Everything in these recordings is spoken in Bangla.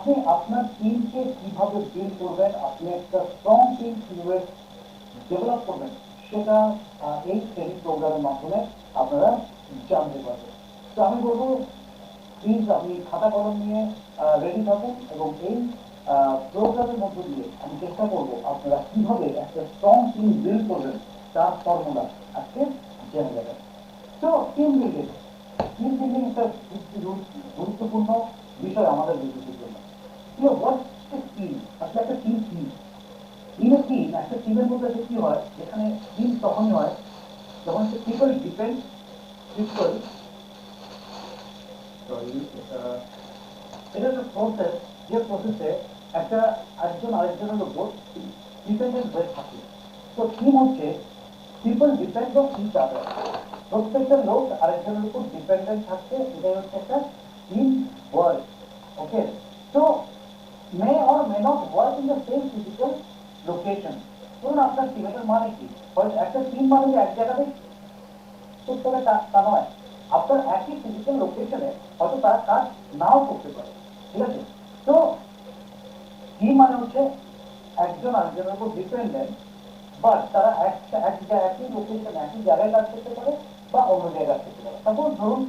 আপনি আপনার টিমকে কিভাবে বিল্ড করবেন, আপনি একটা স্ট্রং টিম কিভাবে ডেভেলপ করবেন, সেটা এই ট্রেনিং প্রোগ্রামের মাধ্যমে আপনারা জানতে পারবেন। তো আমি বলবো প্লিজ আপনি খাতা কলম নিয়ে রেডি থাকুন, এবং এই প্রোগ্রামের মধ্য দিয়ে আমি চেষ্টা করবো আপনারা কিভাবে একটা স্ট্রং টিম বিল্ড করবেন তার ফর্মুলা আজকে জেনে যাবেন। তো টিম বিল্ডিং, টিম বিল্ডিং একটা গুরুত্বপূর্ণ বিষয় আমাদের বিদ্যুতের জন্য। টিম আসলে একটা টিম কি, টিমের টিম একটা টিমের মধ্যে কি হয়, এখানে টিম তখনই হয় যখন সে পিপল ডিপেন্ড পিপল, এটা একটা প্রসেস, যে প্রসেসে একটা একজন আরেকজনের উপর ডিপেন্ডেন্ট হয়ে থাকে। তো টিম হচ্ছে people depend on each other, প্রত্যেকটা লোক আরেকজনের উপর ডিপেন্ডেন্ট থাকছে, এটাই হচ্ছে একটা টিম ওয়ার্ক। ওকে, তো may or may not work in the same physical location. ধরুন আপনার টিমের মানে কি, একটা টিম মানে এক জায়গাতে করতে হবে তা নয়, আপনার একই ফিজিক্যাল লোকেশনে হয়তো তারা কাজ নাও করতে পারে, ঠিক আছে। তো টিম মানে হচ্ছে একজন আরেকজনের উপর ডিপেন্ডেন্ট, বাট তারা একই লোকেশন একই জায়গায় কাজ করতে পারে বা অন্য জায়গায় করতে পারে। সাপোজ ধরুন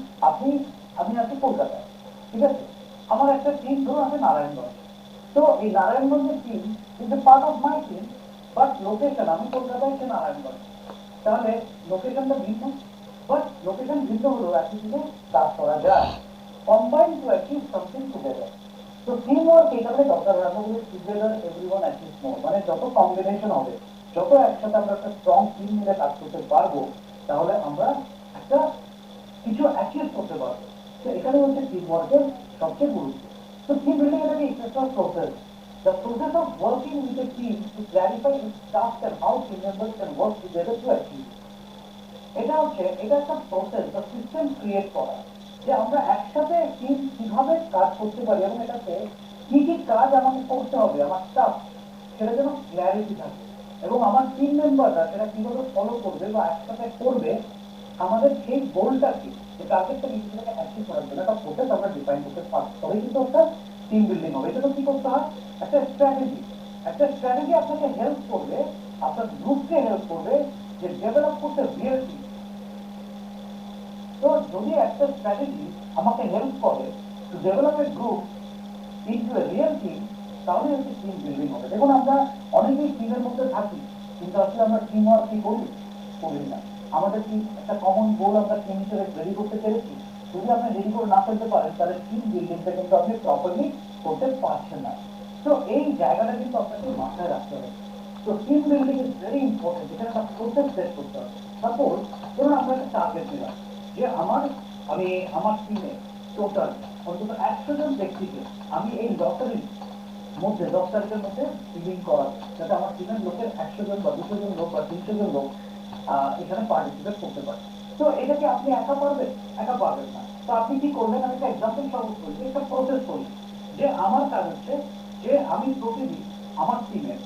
আমি আছি কলকাতায়, ঠিক আছে, আমার একটা টিম ধরুন আছে নারায়ণগঞ্জ। তো এই নারায়ণগঞ্জের team is a part of my team, but location আমি কলকাতায়, সে নারায়ণগঞ্জ। তাহলে লোকেশনটা ভিন্ন, বাট লোকেশন ভিন্ন হলেও একই দিকে কাজ করা যায়, combine to achieve something together. তো টিম ওয়ার্ক এখানে দরকার, রান্নাগুলি টুগেদার এভরিওয়ান অ্যাচিভ মোর, মানে যত কম্বিনেশন হবে, যত একসাথে আমরা একটা স্ট্রং টিম মিলে কাজ করতে পারবো, তাহলে আমরা একটা কিছু অ্যাচিভ করতে পারবো। তো এখানে হচ্ছে টিম ওয়ার্কের সবচেয়ে গুরুত্ব। তো টিম বিল্ডিং এর একটা process, the process of working with a team to clarify its task and how team members can work together to achieve it. এটা একটা প্রসেস বা সিস্টেম ক্রিয়েট করা, যে আমরা একসাথে টিম কিভাবে কাজ করতে পারি, এবং এটাতে কি কি কাজ আমাকে করতে হবে, আমার স্টাফ, সেটা যেন ক্ল্যারিটি থাকে, এবং আমার টিম মেম্বাররা সেটা কিভাবে ফলো করবে বা একসাথে করবে, আমাদের সেই গোলটা কি, যে টার্গেটটা নিজেদেরকে অ্যাচিভ করার জন্য একটা প্রসেস আমরা ডিফাইন করতে পারবো, তবে কিন্তু একটা টিম বিল্ডিং হবে। এটা তো কি করতে হয়, একটা স্ট্র্যাটেজি আপনাকে হেল্প করবে, আপনার গ্রুপকে হেল্প করবে যে ডেভেলপ করতে রিয়েল টিম। তো যদি একটা স্ট্র্যাটেজি আমাকে হেল্প করে to develop a group into a real team, তাহলে হচ্ছে টিম বিল্ডিং হবে। দেখুন আমরা অনেকেই টিমের মধ্যে থাকি, কিন্তু আসলে আমরা টিম ওয়ার্ক কি করি না। আমাদের কি একটা কমন গোল আমরা টিম হিসেবে রেডি করতে পেরেছি? যদি আপনি রেডি করে না ফেলতে পারেন, তাহলে টিম বিল্ডিংটা কিন্তু আপনি প্রপারলি করতে পারছেন না। তো এই জায়গাটা কিন্তু আপনাকে মাথায় রাখতে হবে। তো team building is very important, যেখানে একটা প্রসেস সেট করতে হবে। সাপোজ ধরুন আমরা একটা টার্গেট দিলাম যে আমার টিমে টোটাল অন্তত 100 জন ব্যক্তিকে আমি এই লটারির মধ্যে 10 তারিখের মধ্যে ফিলিং করাবো, যাতে আমার টিমের লোকের 100 জন বা 200 জন লোক বা 300 জন লোক এখানে পার্টিসিপেট করতে পারে। তো এটাকে আপনি একা পারবেন? একা পারবেন না। তো আপনি কি করবেন, আমি একটা এক্সাম্পল সহজ করি, একটা প্রসেস করি, যে আমার কাজ হচ্ছে যে আমি প্রতিদিন আমার টিমের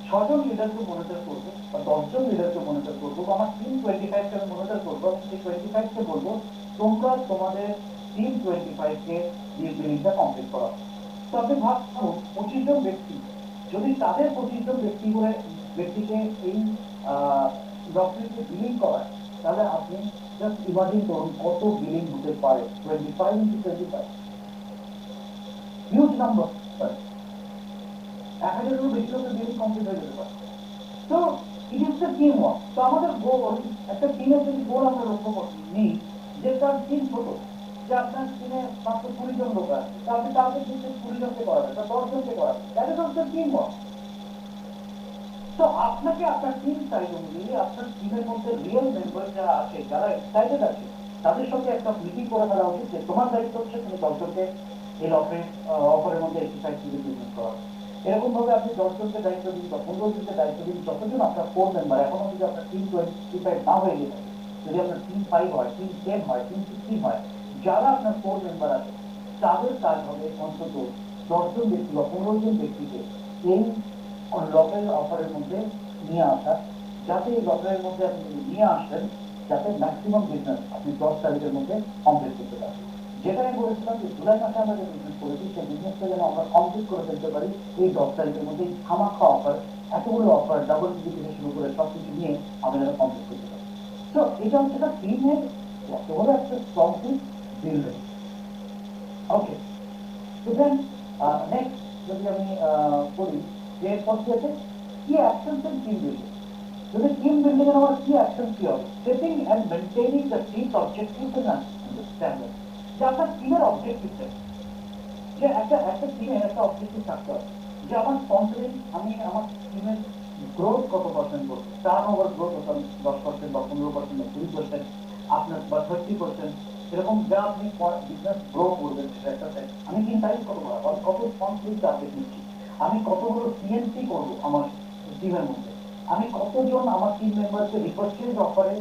6 জন লিডারকে মনিটর করবো বা 10 জন লিডারকে মনিটর করবো, বা আমার টিম 25 কে আমি মনিটর করবো, আমি সেই 25 কে বলবো তোমরা তোমাদের টিম 25 কে এই বিলিংটা কমপ্লিট করা। তো আপনি ভাবুন 25 জন ব্যক্তি, যদি তাদের 25 জন ব্যক্তিকে এই লটারিতে বিলিং করায়, তাহলে আপনি জাস্ট ইমাজিন করুন কত বিলিং হতে পারে। 25 ইন্টু 25, হিউজ নাম্বার, 1000-এরও বেশি লোকের বিলিং কমপ্লিট হয়ে যেতে পারে। তো it is the team work. তো আমাদের গোল, একটা টিমের যদি গোল আমরা লক্ষ্য নিই, যে তার টিম ছোট, যে আপনার টিমে মাত্র 20 জন লোক আছে, তো আপনি তাদের কিন্তু 20 জনকে করাবেন বা 10 জনকে করাবেন, that is also team work. তো আপনাকে আপনার টিম সাইজ অনুযায়ী আপনার টিমের মধ্যে রিয়েল মেম্বার যারা আছে, যারা এক্সাইটেড আছে, তাদের সঙ্গে একটা মিটিং করে ফেলা উচিত যে তোমার দায়িত্ব হচ্ছে তুমি 10 জনকে এই অফারের মধ্যে এক্সারসাইজ থেকে বিজনেস করা। এরকম ভাবে আপনি 10 জনকে দায়িত্ব দিন বা 15 জনকে দায়িত্ব দিন, যতজন আপনার কোর মেম্বার, এখনো যদি আপনার টিম 25 না হয়ে গেছে, যদি আপনার টিম 5 হয়, টিম 10 হয়, টিম 15 হয়, যারা আপনার কোর মেম্বার আছে, তাদের কাজ হবে অন্তত 10 জন ব্যক্তি বা 15 জন ব্যক্তিকে এই লটারির অফারের মধ্যে নিয়ে আসা, যাতে এই লটারির মধ্যে আপনি নিয়ে আসেন, যাতে ম্যাক্সিমাম বিজনেস আপনি 10 তারিখের মধ্যে কমপ্লিট করতে পারেন। যেখানে বলেছিলাম যে জুলাই মাসে আমরা যে বিজনেস করেছি সেই বিজনেসটা যেন আমরা কমপ্লিট করে ফেলতে পারি এই 10 তারিখের মধ্যে। খামাখা অফার, এতগুলো অফার, ডাবল টিভি থেকে শুরু করে সবকিছু নিয়ে আমরা যেন কমপ্লিট করতে পারি। তো এটা হচ্ছে একটা টিমের এত বড় একটা স্ট্রং টিম বিল্ডিং। ওকে, তো দেন নেক্সট যদি আমি বলি যে পদ্ধতি আছে কি অ্যাকশনস এন্ড টিম বিল্ডিং। যদি টিম বিল্ডিং এর আমার কি অ্যাকশন কি হবে, setting and maintaining the teams objectives and standard. যে আপনার টিমের অবজেক্টিভটা, যে একটা একটা টিমের একটা অবজেক্টিভ থাকতে হবে যে আমার স্পন্সরিং, আমি আমার টিমের গ্রোথ কত পার্সেন্ট করবো, টার্ন ওভার গ্রোথ হতো 10% বা 15% বা 20%, আপনার বা 30%, এরকম যা আপনি বিজনেস গ্রো করবেন সেটাতে আমি কি টাইম কত বড়, আমি কত স্পন্সরিং টার্গেট নিচ্ছি, আমি কতগুলো সিএনসি করবো আমার টিমের মধ্যে, আমি কতজন আমার টিম মেম্বারকে রিপারচেজ অফারে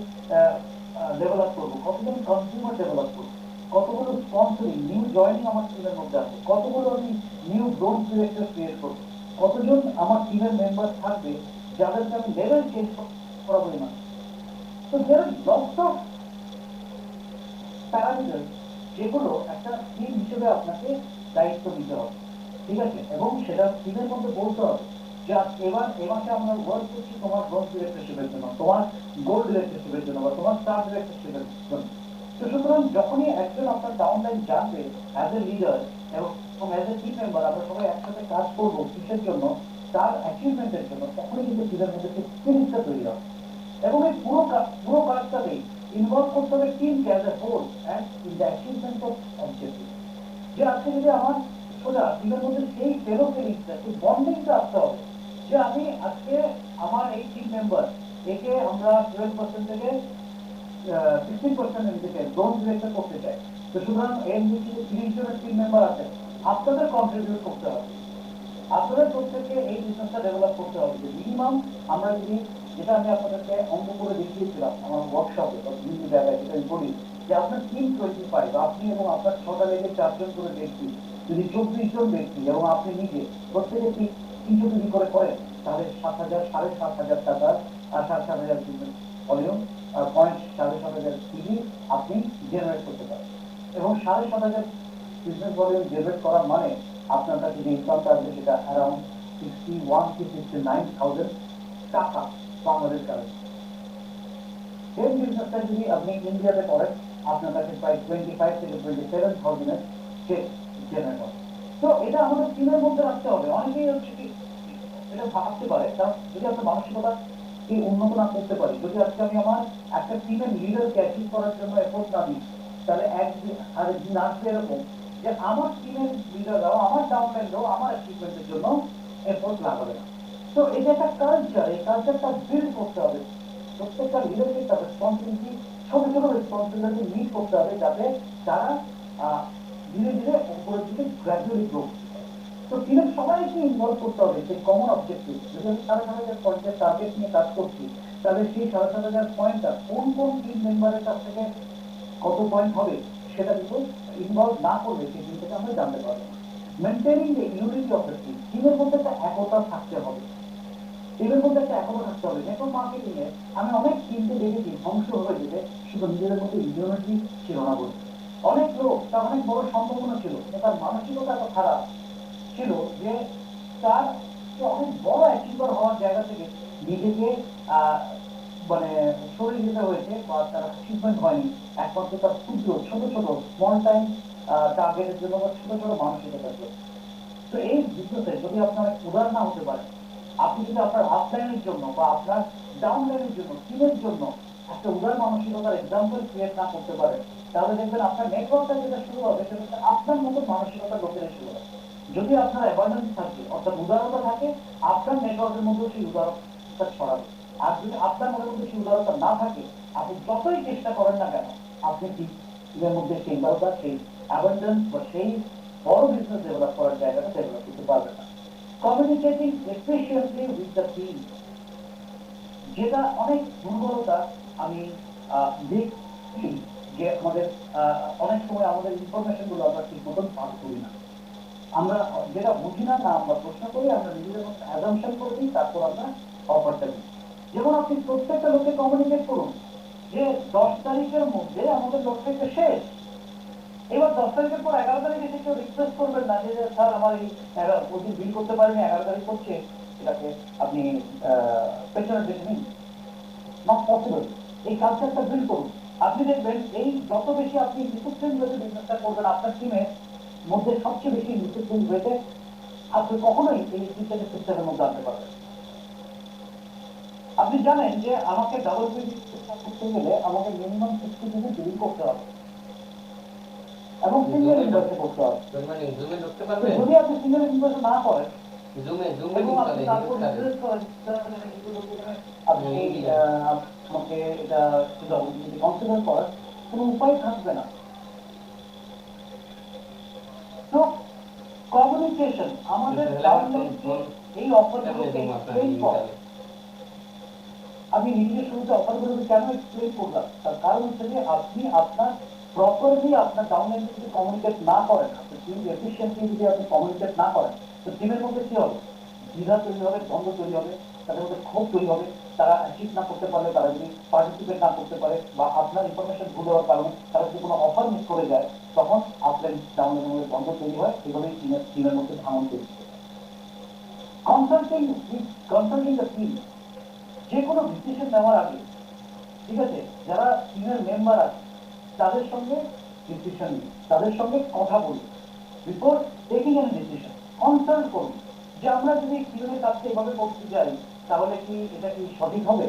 ডেভেলপ করবো, কতজন কনজিউমার ডেভেলপ করবো, কতগুলো স্পন্সরিং নিউ জয়েনিং আমার টিমের মধ্যে আছে, কতগুলো আমি নিউ ব্রোঞ্জ ডিরেক্টর ক্রিয়েট করবো, কতজন আমার টিমের মেম্বার থাকবে যাদেরকে আমি লেভেল চেঞ্জ করাবো না। তো দেয়ার আর লটস অফ প্যারামিটার যেগুলো একটা টিম হিসেবে আপনাকে দায়িত্ব নিতে হবে, ঠিক আছে, এবং সেটা টিমের মধ্যে বলতে হবে যে এবার এ মাসে আমরা ওয়ার্ক করছি তোমার ব্রোঞ্জ ডিরেক্টরশিপের জন্য, তোমার গোল্ড ডিরেক্টরশিপের জন্য বা তোমার স্টার ডিরেক্টরশিপের জন্য। তো সুতরাং যখনই একজন আপনার ডাউনলাইন জানবে অ্যাজ এ লিডার এবং অ্যাজ এ টিম মেম্বার আমরা সবাই একসাথে কাজ করবো কিসের জন্য, তার অ্যাচিভমেন্টের জন্য, তখনই কিন্তু টিমের মধ্যে সেই স্পিরিটটা তৈরি হবে। এবং এই পুরো কাজটাতেই ইনভলভ করতে হবে টিমকে as a whole and in the achievement of objective. যে আজকে যদি আমার সোজা টিমের মধ্যে সেই ফেলো ফিলিংসটা, সেই বন্ডিংটা আসতে হবে যে আমি আজকে আমার এই টিম মেম্বার একে আমরা 12% থেকে 16% দিকে ব্রোঞ্জ ডিরেক্টর করতে চাই। তো সুতরাং এর নিচে যে 30 জনের টিম মেম্বার আছে আপনাদের কন্ট্রিবিউট করতে হবে, আপনাদের প্রত্যেককে এই বিজনেসটা ডেভেলপ করতে হবে। যে মিনিমাম আমরা যদি, যেটা আমি আপনাদেরকে অঙ্ক করে দেখিয়েছিলাম আমার ওয়ার্কশপে বা বিভিন্ন জায়গায়, যেটা আমি বলি যে আপনার টিম 25, আপনি এবং আপনার 6টা লেগে 4জন করে ব্যক্তি, যদি 24 জন ব্যক্তি এবং আপনি নিজে প্রত্যেকে 300 কেজি করে করেন, তাহলে 7,000 7,500 টাকা আর 7,500 ভলিউম পয়েন্ট 7,500 কেজি আপনি জেনারেট করতে পারেন। এবং 7,500 বিজনেস ভলিউম জেনারেট করার মানে আপনার কাছে যে ইনকামটা আসবে সেটা অ্যারাউন্ড 61 to 69,000 টাকা বাংলাদেশ কারেন্সি। সেম বিজনেসটা যদি আপনি ইন্ডিয়াতে করেন আপনার কাছে প্রায় 25 থেকে 27,000 এর চেক জেনারেট হবে। তো এটা আমাদের টিমের মধ্যে রাখতে হবে। অনেকেই হচ্ছে কি এটা ভাবতে পারে, কারণ যদি আপনার মানসিকতা কি উন্নত না করতে পারি, যদি আজকে আমি আমার একটা টিমের লিডারকে অ্যাচিভ করার জন্য এফোর্ট না দিই, তাহলে একদিন আরেকদিন আসবে এরকম যে আমার টিমের লিডাররাও আমার ডাউনলাইনরাও আমার অ্যাচিভমেন্টের জন্য এফোর্ট লাগাবে না। তো এটা একটা কালচার, এই কালচারটা বিল্ড করতে হবে। প্রত্যেকটা লিডারকে তার রেসপন্সিবিলিটি, ছোট ছোট রেসপন্সিবিলিটি মিট করতে হবে যাতে তারা ধীরে ধীরে উপরের দিকে গ্র্যাজুয়ালি গ্রো। তো টিমের সবাইকে ইনভলভ করতে হবে সেই কমন অবজেক্টিভ। যদি আমি 7,500 পয়েন্টের টার্গেট নিয়ে কাজ করছি, তাহলে সেই 7,500 পয়েন্টটা কোন কোন টিম মেম্বারের কাছ থেকে কত পয়েন্ট হবে সেটা কিন্তু ইনভলভ না করলে সেই জিনিসটাকে আমরা জানতে পারবো। Maintaining the unity of the team, টিমের মধ্যে একটা একতা থাকতে হবে, টিমের মধ্যে একটা একতা থাকতে হবে। নেটওয়ার্ক মার্কেটিং এ আমি অনেক টিমকে দেখেছি ধ্বংস হয়ে যেতে শুধু নিজেদের মধ্যে ইউনিটি ছিল না বলে। অনেক লোক, তার অনেক বড় সম্ভাবনা ছিল, তার মানসিকতা এত খারাপ ছিল যে তার অনেক বড় অ্যাচিভার হওয়ার জায়গা থেকে নিজেকে মানে সরে যেতে হয়েছে বা তার অ্যাচিভমেন্ট হয়নি একমাত্র তার ক্ষুদ্র ছোট ছোট স্মল টাইম টার্গেটের জন্য বা ছোট ছোট মানসিকতার জন্য। তো এই বিজনেসে যদি আপনার উদাহরণ না হতে পারে, আপনি যদি আপনার আপলাইনের জন্য বা আপনার ডাউনলাইনের জন্য টিমের জন্য একটা উদার মানসিকতার এক্সাম্পল ক্রিয়েট না করতে পারেন, তাহলে দেখবেন আপনার নেটওয়ার্কটা যেটা শুরু হবে সেটা হচ্ছে আপনার মতো মানসিকতার লোকেরা শুরু হবে। যদি আপনার অ্যাবান্ডেন্স থাকে অর্থাৎ উদারতা থাকে, আপনার নেটওয়ার্কের মধ্যে সেই উদারতা ছড়াবে। আর যদি আপনার মনের মধ্যে সেই উদারতা না থাকে, আপনি যতই চেষ্টা করেন না কেন, আপনি টিমের মধ্যে সেই উদারতা, সেই অ্যাবান্ডেন্স বা সেই বড় বিজনেস ডেভেলপ করার জায়গাটা ডেভেলপ করতে পারবে না। Communicating efficiently with the team, যেটা অনেক দুর্বলতা আমি দেখছি যে আমাদের অনেক সময় আমাদের ইনফরমেশন গুলো আমরা ঠিক মতন পাস করি না। আমরা যেটা বুঝি না, না আমরা প্রশ্ন করি, আমরা নিজেদের মধ্যে অ্যাজাম্পশন করে দিই, তারপর আমরা অফারটা দিই। যেমন আপনি প্রত্যেকটা লোককে কমিউনিকেট করুন যে 10 তারিখের মধ্যে আমাদের লক্ষ্যটা শেষ, এবার 10 তারিখের পর 11 তারিখ এসে কেউ রিকোয়েস্ট করবেন না যে স্যার আমার এই ওই বিল করতে পারেনি, 11 তারিখ করছে, এটাকে আপনি পেছনের দিকে নিন। Not possible. এই কালচারটা বিল্ড করুন। আপনি দেখবেন এই যত বেশি আপনি ডিসিপ্লিন যদি বিজনেসটা করবেন, আপনার টিমের মধ্যে সবচেয়ে বেশি ডিসিপ্লিন হয়েছে আপনি কখনোই এই সিস্টেমের মধ্যে আনতে পারবেন। আপনি জানেন যে আমাকে ডাবল ক্রেডিট করতে গেলে আমাকে মিনিমাম 60 দিনে বিল করতে হবে এবং সিঙ্গেল ইনভয়েসে করতে হবে। যদি আপনি সিঙ্গেল ইনভয়েসে না করেন এবং আপনি তারপর রিকোয়েস্ট করেন আপনি আমাকে এটা যদি কনসিডার করেন, কোনো উপায় থাকবে না। তো কমিউনিকেশন আমাদের ডাউনলাইনকে এই অফারগুলোকে এক্সপ্লেইন করে। আমি নিজের শুরুতে অফারগুলোকে কেন এক্সপ্লেইন করলাম, তার কারণ হচ্ছে যে আপনি আপনার প্রপারলি আপনার ডাউনলাইনকে যদি কমিউনিকেট না করেন, আপনার টিম এফিসিয়েন্টলি যদি আপনি কমিউনিকেট না করেন, তো টিমের মধ্যে কি হবে? দ্বিধা তৈরি হবে, দ্বন্দ্ব তৈরি হবে, তাদের মধ্যে ক্ষোভ তৈরি হবে। তারা অ্যাচিভ না করতে পারলে, তারা যদি পার্টিসিপেট না করতে পারে বা আপনার ইনফরমেশন ভুল হওয়ার কারণে তারা যদি কোনো অফার মিস করে যায়, তখন আপনার ডাউনলাইনের মধ্যে দ্বন্দ্ব তৈরি হয়। এভাবেই টিমের মধ্যে ভাঙন তৈরি হয়। কনসাল্টিং দ্য টিম, যে কোনো ডিসিশন নেওয়ার আগে, ঠিক আছে, যারা টিমের মেম্বার আছে তাদের সঙ্গে ডিসিশন নিন, তাদের সঙ্গে কথা বলুন, before taking N decision consult করুন যে আমরা যদি টিমের কাজকে এভাবে করতে যাই তাহলে কি এটা কি সঠিক হবে,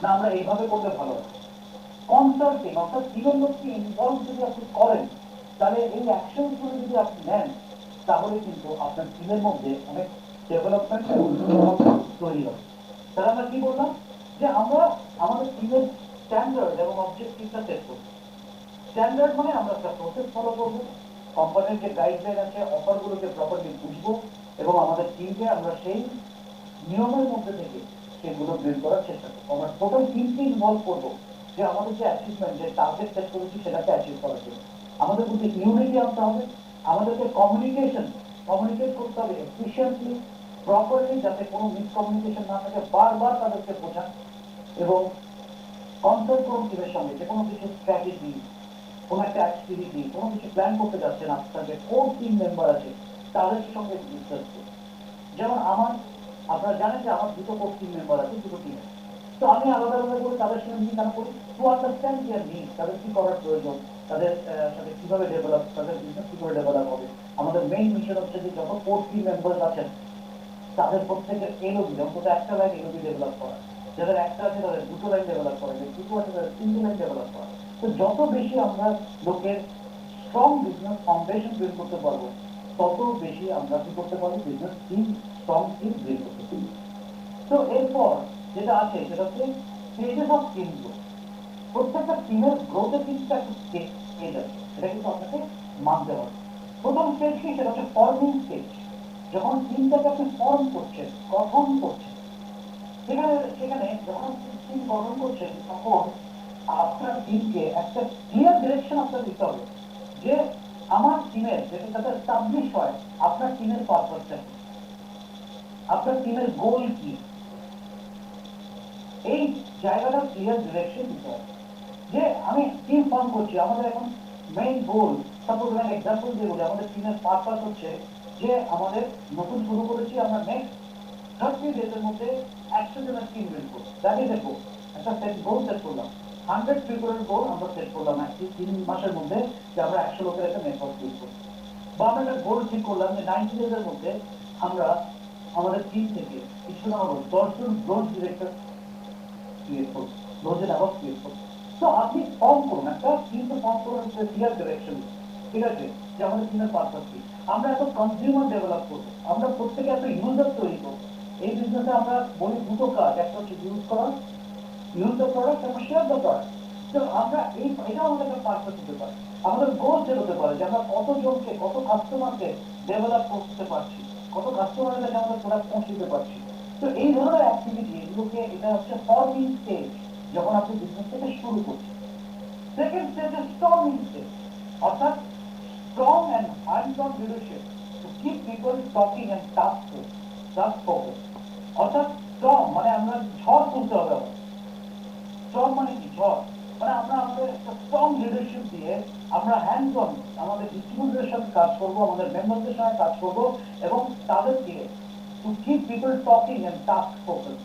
না আমরা এইভাবে করলে ভালো হবে। কনসাল্টিং অর্থাৎ টিমের লোককে ইনভলভ যদি আপনি করেন, তাহলে এই অ্যাকশনগুলো যদি আপনি নেন, তাহলে কিন্তু আপনার টিমের মধ্যে অনেক ডেভেলপমেন্ট তৈরি হবে। তাহলে আমরা কি বললাম যে আমরা আমাদের টিমের স্ট্যান্ডার্ড এবং অবজেক্টিভটা সেট করব। স্ট্যান্ডার্ড মানে আমরা একটা প্রসেস ফলো করবো, কোম্পানির যে গাইডলাইন আছে অফারগুলোকে প্রপারলি বুঝবো এবং আমাদের টিমকে আমরা সেই নিয়মের মধ্যে থেকে সেগুলো বিল্ড করার চেষ্টা করবো। আমরা টোটাল টিমকে ইনভলভ করবো যে আমাদের যে অ্যাচিভমেন্ট, যে টার্গেট সেট করেছি সেটাকে অ্যাচিভ করার জন্য। আমাদের মধ্যে ইউনিটি আনতে হবে, আমাদেরকে কমিউনিকেট করতে হবে এফিশিয়েন্টলি, প্রপারলি, যাতে কোনো মিসকমিউনিকেশন না থাকে। বারবার তাদেরকে বোঝান এবং কনসাল্ট করুন টিমের সঙ্গে যে কোনো কিছু স্ট্র্যাটেজি, কোনো একটা অ্যাক্টিভিটি, কোনো কিছু প্ল্যান করতে যাচ্ছেন, আপনার যে কোর টিম মেম্বার আছে তাদের সঙ্গে ডিসকাস করুন। যেমন আপনারা জানেন যে আমার দুটো কোর টিম মেম্বার আছে, দুটো টিমে। তো আমি আলাদা আলাদা করে তাদের সঙ্গে মিটিং কেন করি? টু আন্ডারস্ট্যান্ড দেয়ার নিড, তাদের কি করার প্রয়োজন, তাদের সাথে কিভাবে ডেভেলপ, তাদের বিজনেস কি করে ডেভেলপ হবে। আমাদের মেইন মিশন হচ্ছে যে যত কোর টিম মেম্বার আছেন তাদের প্রত্যেকের এলওবি, অন্তত একটা লাইন এলওবি ডেভেলপ করা, যাদের একটা আছে তাদের দুটো লাইন ডেভেলপ করা, যাদের দুটো আছে তাদের তিনটে লাইন ডেভেলপ করা। তো যত বেশি আমরা লোকের স্ট্রং বিজনেস ফাউন্ডেশন বিল্ড করতে পারবো, তত বেশি আমরা কি করতে পারবো? Business team, strong team build করতে পারবো। তো এরপর যেটা আছে সেটা হচ্ছে স্টেজেস অফ টিম গ্রোথ। প্রত্যেকটা টিমের গ্রোথের কিন্তু একটা স্টেজ আছে, সেটা কিন্তু আপনাকে মানতে হবে। প্রথম স্টেজ কি? সেটা হচ্ছে ফর্মিং স্টেজ। যখন টিমটাকে আপনি ফর্ম করছেন, গঠন করছেন, সেখানে যখন টিম গঠন করছেন, তখন আপনার টিমকে একটা ক্লিয়ার ডিরেকশন আপনার দিতে হবে যে আমার টিমের যেটা যাতে এস্টাবলিশ হয়, আপনার টিমের পারপাসটা কি, আপনার টিমের গোল কি, এই জায়গাটা ক্লিয়ার ডিরেকশন দিতে হবে। যে আমি টিম ফর্ম করছি, আমাদের এখন মেইন গোল, সাপোজ আমি এক্সাম্পল দিয়ে বলি, আমাদের টিমের পারপাস হচ্ছে যে আমাদের নতুন শুরু করেছি, আমরা নেক্সট 30 ডেজের মধ্যে 100 জনের টিম বিল্ড করবো। দ্যাট ইজ এ গোল। একটা গোল সেট করলাম, 100 পিপলের গোল আমরা সেট করলাম 3 মাসের মধ্যে, যে আমরা 100 লোকের একটা নেটওয়ার্ক বিল্ড করবো। বা আমরা একটা গোল ঠিক করলাম যে 90 ডেজের মধ্যে আমরা আমাদের টিম থেকে কিছু না হলো 10 জন ব্রোঞ্জ ডিরেক্টর ক্রিয়েট করবো, ব্রোঞ্জের অ্যাওয়ার্ড ক্রিয়েট করবো। তো আপনি ফর্ম করুন, একটা টিমকে ফর্ম করুন ক্লিয়ার ডিরেকশন, ঠিক আছে, যে আমাদের টিমের পারপাস কি। আমরা এত কনজিউমার ডেভেলপ করবো, আমরা প্রত্যেকে এত ইউজার তৈরি করবো। এই বিজনেসে আমরা বলি দুটো কাজ, একটা হচ্ছে ইউজ করা, ইউজ দ্য প্রোডাক্ট এবং শেয়ার দ্য প্রোডাক্ট। তো আমরা এটা আমাদের একটা পারপাস হতে পারে, আমাদের গোল সেট হতে পারে যে আমরা কতজনকে, কত কাস্টমারকে ডেভেলপ করতে পারছি, কত কাস্টমারের কাছে আমাদের প্রোডাক্ট পৌঁছে দিতে পারছি। তো এই ধরনের অ্যাক্টিভিটি, এগুলোকে, এটা হচ্ছে ফর্মিং স্টেজ যখন আপনি বিজনেসটাকে শুরু করছেন। Second stage is storming stage, অর্থাৎ strong and hands on leadership to keep people talking and task focus. অর্থাৎ স্ট্রং মানে আমরা ঝড় তুলতে হবে। স্টর্ম মানে কি? ঝড়। মানে আমরা আমাদের একটা স্ট্রং লিডারশিপ দিয়ে আমরা হ্যান্ডস অন আমাদের ডিস্ট্রিবিউটরের সাথে কাজ করবো, আমাদের মেম্বারদের সঙ্গে কাজ করবো এবং তাদেরকে to keep people talking and task focus,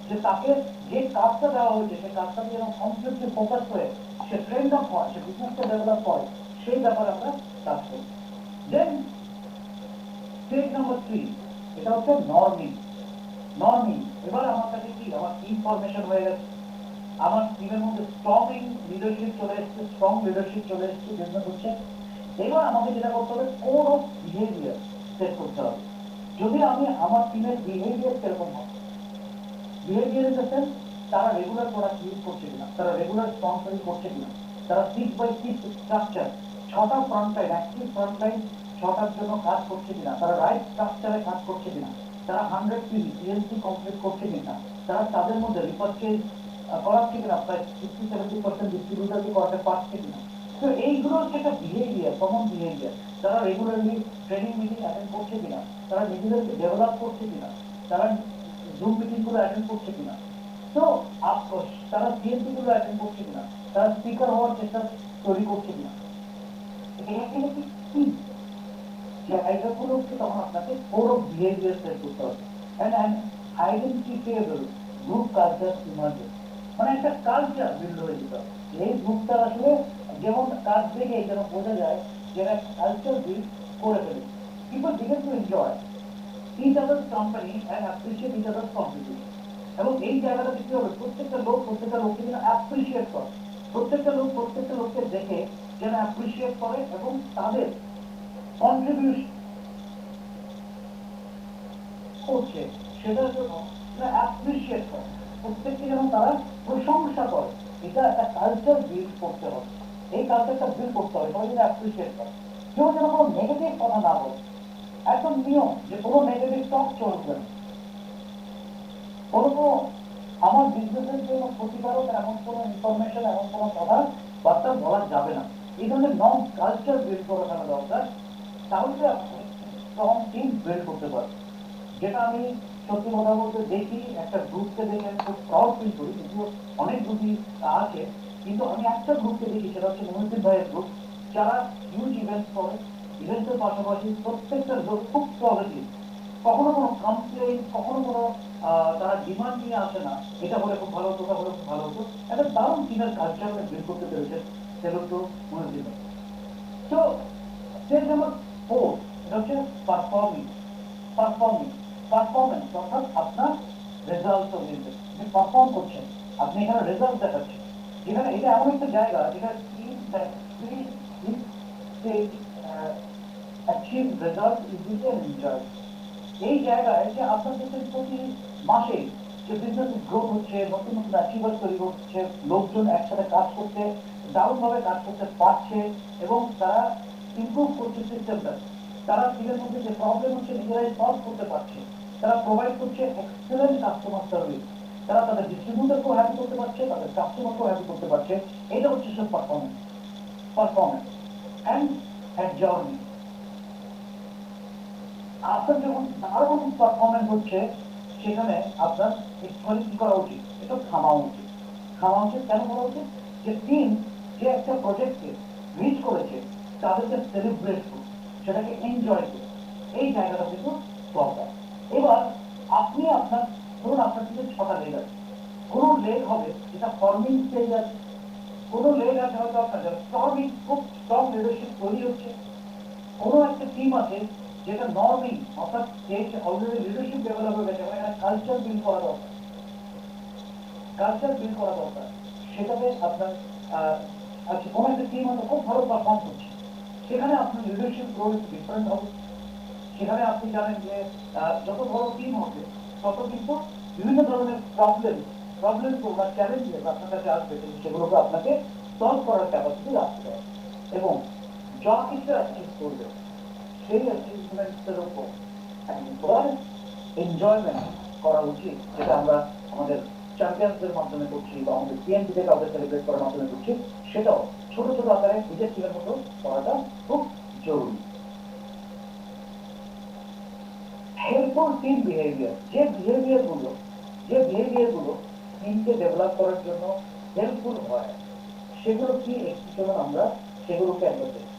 যে তাকে যে কাজটা দেওয়া হয়েছে সেই কাজটা যেন কমপ্লিটলি ফোকাস করে সে ট্রেন্ড আপ হয়, সে বিজনেসটা ডেভেলপ হয়, সেই ব্যাপারে আমরা কাজ করবো। দেন স্টেজ নাম্বার 3, এটা হচ্ছে নর্মিং। নর্মিং, এবার আমার কাছে কি আমার ইনফরমেশন হয়ে গেছে, আমার টিমের মধ্যে স্ট্রং লিডারশিপ চলে এসেছে, স্ট্রং লিডারশিপ চলে এসেছে, বিজনেস হচ্ছে। এবার আমাকে যেটা করতে হবে কোড অফ বিহেভিয়ার সেট করতে হবে। যদি আমি আমার টিমের বিহেভিয়ার কিরকম হবে, বিহেভিয়ার ইন দ্য সেন্স তারা রেগুলার প্রোডাক্ট ইউজ করছে কিনা, তারা রেগুলার স্পন্সরিং করছে কিনা, তারা 6x6 স্ট্রাকচার 6টা ফ্রন্টলাইন অ্যাক্টিভ ফ্রন্টলাইন 6টার জন্য কাজ করছে কিনা, তারা রাইট স্ট্রাকচারে কাজ করছে কিনা, তারা 100 পিএলসি কমপ্লিট করছে কিনা, তারা তাদের মধ্যে রিপারচেজ করাচ্ছে কিনা, প্রায় 60-70% ডিস্ট্রিবিউটরকে করাতে পারছে কিনা। তো এইগুলো হচ্ছে একটা বিহেভিয়ার, কমন বিহেভিয়ার। তারা রেগুলারলি ট্রেনিং মিটিং অ্যাটেন্ড করছে কিনা, তারা নিজেদেরকে ডেভেলপ করছে কিনা, তারা জুম মিটিং গুলো অ্যাটেন্ড করছে কিনা, তো তারা সিএলসি গুলো অ্যাটেন্ড করছে কিনা, তারা স্পিকার হওয়ার চেষ্টা তৈরি করছে কিনা। এখানে কি জায়গাগুলোকে তখন আপনাকে কোড অফ বিহেভিয়ার সেট করতে হবে অ্যান্ড আইডেন্টিফিয়েবল গ্রুপ কালচার ইমার্জেন্স, মানে একটা কালচার বিল্ড হয়ে যেতে হবে। এই গ্রুপটা আসলে যেমন কাজ দেখে যেন বোঝা যায় যে একটা কালচার বিল্ড করে ফেলেছে। People began to enjoy each other's company and appreciate each other's contribution, এবং এই জায়গাটাতে কি হবে প্রত্যেকটা লোককে যেন অ্যাপ্রিসিয়েট করে, প্রত্যেকটা লোককে দেখে যেন অ্যাপ্রিসিয়েট করে এবং তাদের কন্ট্রিবিউশন করছে সেটার জন্য অ্যাপ্রিসিয়েট করে, প্রত্যেককে যেন তারা প্রশংসা করে। এটা একটা কালচার বিল্ড করতে হবে, এই কালচারটা বিল্ড করতে হবে, সবাই যেন অ্যাপ্রিসিয়েট করে, কেউ যেন কোনো নেগেটিভ কথা না বলে। একদম নিয়ম যে কোনো নেগেটিভ টক চলবে না, কোনো আমার বিজনেসের জন্য ক্ষতিকারক এমন কোনো ইনফরমেশন, এমন কোনো কথা বার্তা বলা যাবে না। এই ধরনের নন কালচার বিল্ড করে ফেলা দরকার, তাহলে আপনি স্ট্রং টিম বিল্ড করতে পারবেন। যেটা আমি সত্যি কথা বলতে দেখি, একটা গ্রুপকে দেখে আমি খুব প্রাউড ফিল করি, যদিও অনেক গ্রুপই আছে, কিন্তু আমি একটা গ্রুপকে দেখি, সেটা হচ্ছে মহিউদ্দিন ভাইয়ের গ্রুপ, যারা হিউজ ইভেন্ট করে, ইভেন্টের পাশাপাশি প্রত্যেকটা লোক খুব পজিটিভ, কখনো কোনো কমপ্লেন, কখনো কোনো তারা ডিমান্ড নিয়ে আসে না, এটা হলে খুব ভালো হতো, ওটা হলে খুব ভালো হতো, একটা দারুণ টিমের কালচার বিল্ড করতে পেরেছে সেগুলো তো মহিউদ্দিন ভাই। তো স্টেজ নাম্বার 4, এটা হচ্ছে পারফর্মিং। পারফরমেন্স অর্থাৎ আপনার রেজাল্ট ওরিয়েন্টেড, আপনি পারফর্ম করছেন, আপনি এখানে রেজাল্ট দেখাচ্ছেন। যেখানে এটা এমন একটা জায়গা যেখানে achieve result easily and enjoy. এই জায়গায় যে আপনার কাছে প্রতি মাসে যে বিজনেস গ্রোথ হচ্ছে, নতুন নতুন অ্যাচিভার তৈরি হচ্ছে, লোকজন একসাথে কাজ করতে দারুণভাবে কাজ করতে পারছে এবং তারা ইমপ্রুভ করছে সিস্টেমটা, তারা টিমের মধ্যে যে প্রবলেম হচ্ছে নিজেরাই সলভ করতে পারছে, তারা প্রোভাইড করছে এক্সেলেন্ট কাস্টমার সার্ভিস, তারা তাদের ডিস্ট্রিবিউটরকেও হ্যাপি করতে পারছে, তাদের কাস্টমারকেও হ্যাপি করতে পারছে। এটা হচ্ছে সব পারফরমেন্স অ্যান্ড জার্নি। আপনার যখন দারুণ পারফরমেন্স হচ্ছে সেখানে আপনার একটুখানি কি করা উচিত, একটু থামা উচিত। কেন করা উচিত, যে টিম যে একটা প্রজেক্টকে রিচ করেছে তাদেরকে সেলিব্রেট করুন, সেটাকে এনজয় করুন, এই জায়গাটা কিন্তু দরকার। এবার আপনি আপনার ধরুন আপনার কিন্তু 6টা লেগ আছে, কোনো লেগ হবে যেটা ফর্মিং স্টেজ আছে, কোনো লেগ আছে হয়তো আপনার স্ট্রমিং, খুব স্ট্রং লিডারশিপ তৈরি হচ্ছে, কোনো একটা টিম আছে যেটা নর্মিং অর্থাৎ যে অলরেডি লিডারশিপ ডেভেলপ হয়ে গেছে, মানে কালচার বিল্ড করা দরকার, সেটাতে আপনার আচ্ছা কোনো একটা টিম হয়তো খুব ভালো পারফর্ম করছে, সেখানে আপনার লিডারশিপ রোল একটু ডিফারেন্ট হবে। সেখানে আপনি জানেন যে যত বড় টিম হবে তত কিন্তু বিভিন্ন ধরনের প্রবলেম বা চ্যালেঞ্জেস আপনার কাছে আসবে, কিন্তু সেগুলোকে আপনাকে সলভ করার ক্যাপাসিটি রাখতে হবে এবং যা কিছু অ্যাচিভ করবে সেই অ্যাচিভমেন্টের উপর এনজয়মেন্ট করা উচিত, যেটা আমরা আমাদের চ্যাম্পিয়ন্সদের মাধ্যমে করছি বা আমাদের পিএনপি থেকে আমাদের সেলিব্রেট করার মাধ্যমে করছি, সেটাও ছোট ছোট আকারে নিজের টিমের মতো করাটা খুব জরুরি। হেল্পফুল টিম বিহেভিয়ার, যে বিহেভিয়ার গুলো টিমকে ডেভেলপ করার জন্য হেল্পফুল হয়, সেগুলো কি একটু চলুন আমরা সেগুলোকে অ্যাড্রেস